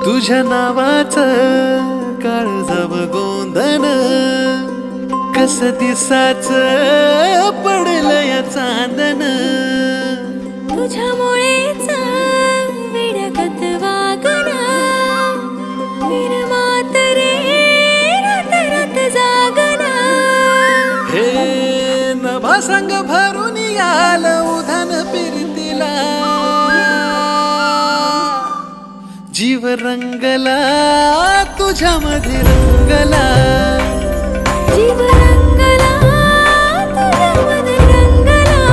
तुझ्या नावाचं काळजाव गोंधन कस दिसाचं पडलं या चांदन तुझ्यामुळेच विडगत वागणं विरमात रे रात रात जागणं हे नभा संग भरून याल उधान फिरतीला जीव रंगला तुझ्यामध्ये रंगला जीव रंगला तुझ्यामध्ये रंगला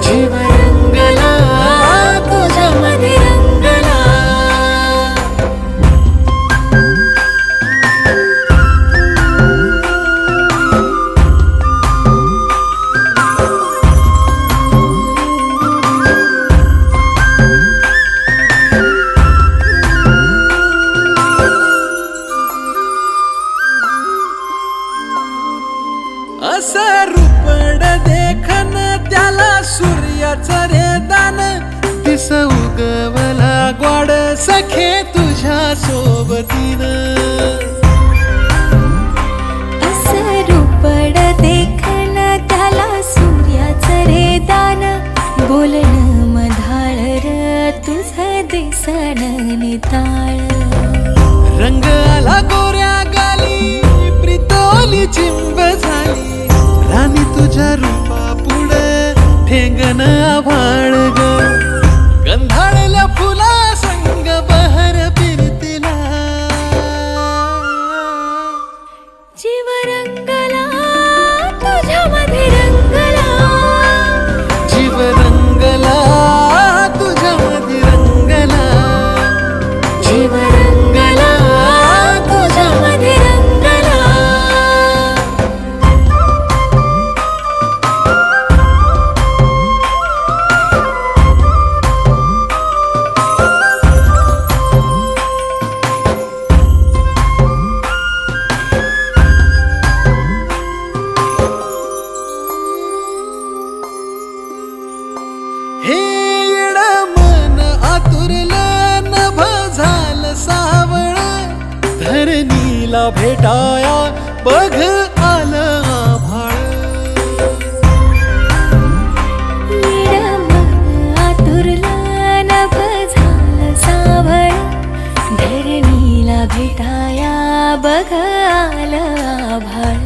जीव रंगला तुझ्यामध्ये रंगला असं रूपड देखन त्याला सूर्याचं रे दान दिस उगवला ग्वाड सखे तुझ्या सोबतीनं असं रूपड देखन त्याला सूर्याचं रे दान बोलणं मधाळ र तुझं दिसण निताळ रंग आला गोऱ्या गाली प्रितोली चिंब झाली राणी तुझ्या रूपा पुढे ठेंगण आभाळ ग गंधाळल्या फुला संग बहर फिरतीला जीव रंगला तुझ्यामध्ये रंगला जीव रंगला तुझ्यामध्ये रंगला जीव रंगला तुझ्यामध्ये रंगला हे येड मन आतुरलं नभ झालं सावळ धरणीला भेटाया बघ आलं आभाळ येड मन आतुरलं नभ झालं सावळ धरणीला भेटाया बघ आलं आभाळ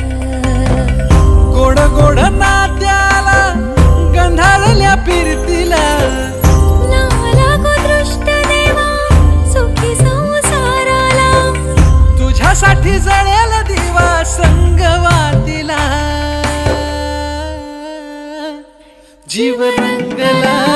गोड गोड नात्याला गंधाळल्या फिरतीला लागो दृष्ट देवा सुखी संसाराला तुझ्यासाठी जळेल दिवा संगवातीला जीव रंगला